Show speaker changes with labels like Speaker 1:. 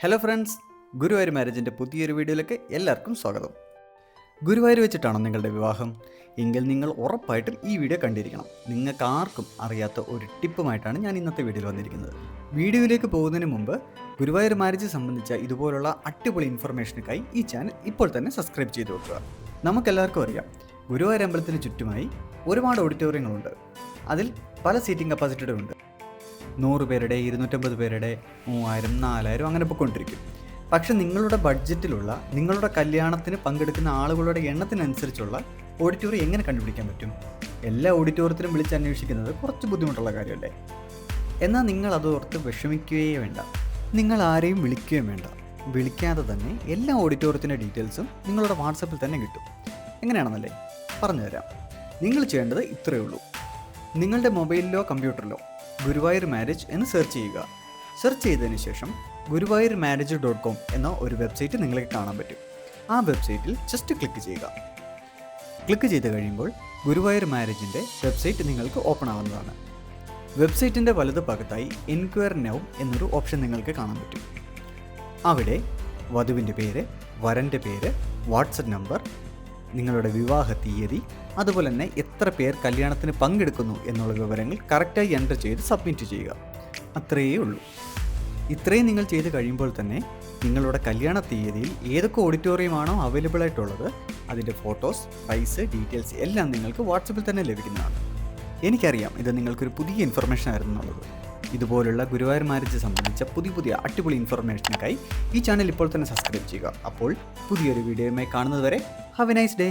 Speaker 1: Hello friends, Guruvayur മാരേജിൻ്റെ പുതിയൊരു വീഡിയോയിലേക്ക് എല്ലാവർക്കും സ്വാഗതം. ഗുരുവായൂർ വെച്ചിട്ടാണോ നിങ്ങളുടെ വിവാഹം? എങ്കിൽ നിങ്ങൾ ഉറപ്പായിട്ടും ഈ വീഡിയോ കണ്ടിരിക്കണം. നിങ്ങൾക്ക് ആർക്കും അറിയാത്ത ഒരു ടിപ്പുമായിട്ടാണ് ഞാൻ ഇന്നത്തെ വീഡിയോയിൽ വന്നിരിക്കുന്നത്. വീഡിയോയിലേക്ക് പോകുന്നതിന് മുമ്പ് ഗുരുവായൂർ മാരേജ് സംബന്ധിച്ച ഇതുപോലുള്ള അടിപൊളി ഇൻഫർമേഷനുക്കായി ഈ ചാനൽ ഇപ്പോൾ തന്നെ സബ്സ്ക്രൈബ് ചെയ്ത് വെക്കുക. നമുക്കെല്ലാവർക്കും അറിയാം, ഗുരുവായൂർ അമ്പലത്തിന് ചുറ്റുമായി ഒരുപാട് ഓഡിറ്റോറിയങ്ങളുണ്ട്. അതിൽ പല സീറ്റിംഗ് കപ്പാസിറ്റിയുടെ ഉണ്ട്. 100 പേരുടെ, 250 പേരുടെ, 3000, 4000 അങ്ങനെ പോയിക്കൊണ്ടിരിക്കും. പക്ഷെ നിങ്ങളുടെ ബഡ്ജറ്റിലുള്ള, നിങ്ങളുടെ കല്യാണത്തിന് പങ്കെടുക്കുന്ന ആളുകളുടെ എണ്ണത്തിനനുസരിച്ചുള്ള ഓഡിറ്റോറിയം എങ്ങനെ കണ്ടുപിടിക്കാൻ പറ്റും? എല്ലാ ഓഡിറ്റോറിയത്തിലും വിളിച്ച് അന്വേഷിക്കുന്നത് കുറച്ച് ബുദ്ധിമുട്ടുള്ള കാര്യമല്ലേ? എന്നാൽ നിങ്ങൾ അതോർത്ത് വിഷമിക്കുകയേ വേണ്ട. നിങ്ങൾ ആരെയും വിളിക്കുകയും വേണ്ട. വിളിക്കാതെ തന്നെ എല്ലാ ഓഡിറ്റോറിയത്തിൻ്റെ ഡീറ്റെയിൽസും നിങ്ങളുടെ വാട്സപ്പിൽ തന്നെ കിട്ടും. എങ്ങനെയാണെന്നല്ലേ പറഞ്ഞുതരാം. നിങ്ങൾ ചെയ്യേണ്ടത് ഇത്രയേ ഉള്ളൂ. നിങ്ങളുടെ മൊബൈലിലോ കമ്പ്യൂട്ടറിലോ ഗുരുവായൂർ മാരേജ് എന്ന് സെർച്ച് ചെയ്യുക. സെർച്ച് ചെയ്തതിന് ശേഷം guruvayoormarriage.com എന്ന ഒരു വെബ്സൈറ്റ് നിങ്ങൾക്ക് കാണാൻ പറ്റും. ആ വെബ്സൈറ്റിൽ ജസ്റ്റ് ക്ലിക്ക് ചെയ്യുക. ക്ലിക്ക് ചെയ്ത് കഴിയുമ്പോൾ ഗുരുവായൂർ മാരേജിൻ്റെ വെബ്സൈറ്റ് നിങ്ങൾക്ക് ഓപ്പൺ ആവുന്നതാണ്. വെബ്സൈറ്റിൻ്റെ വലതു ഭാഗത്തായി എൻക്വയർ നൗ എന്നൊരു ഓപ്ഷൻ നിങ്ങൾക്ക് കാണാൻ പറ്റും. അവിടെ വധുവിൻ്റെ പേര്, വരൻ്റെ പേര്, വാട്സപ്പ് നമ്പർ, നിങ്ങളുടെ വിവാഹ തീയതി, അതുപോലെ തന്നെ എത്ര പേർ കല്യാണത്തിന് പങ്കെടുക്കുന്നു എന്നുള്ള വിവരങ്ങൾ കറക്റ്റായി എൻ്റർ ചെയ്ത് സബ്മിറ്റ് ചെയ്യുക. അത്രയേ ഉള്ളൂ. ഇത്രയും നിങ്ങൾ ചെയ്ത് കഴിയുമ്പോൾ തന്നെ നിങ്ങളുടെ കല്യാണ തീയതിയിൽ ഏതൊക്കെ ഓഡിറ്റോറിയമാണോ അവൈലബിൾ ആയിട്ടുള്ളത് അതിൻ്റെ ഫോട്ടോസ്, പ്രൈസ്, ഡീറ്റെയിൽസ് എല്ലാം നിങ്ങൾക്ക് വാട്സപ്പിൽ തന്നെ ലഭിക്കുന്നതാണ്. എനിക്കറിയാം ഇത് നിങ്ങൾക്കൊരു പുതിയ ഇൻഫർമേഷൻ ആയിരുന്നു എന്നുള്ളത്. ഇതുപോലുള്ള ഗുരുവായൂർ മാരേജ് സംബന്ധിച്ച പുതിയ അടിപൊളി ഇൻഫർമേഷനൊക്കെയായി ഈ ചാനൽ ഇപ്പോൾ തന്നെ സബ്സ്ക്രൈബ് ചെയ്യുക. അപ്പോൾ പുതിയൊരു വീഡിയോയുമായി കാണുന്നതുവരെ ഹാവ് എ നൈസ് ഡേ.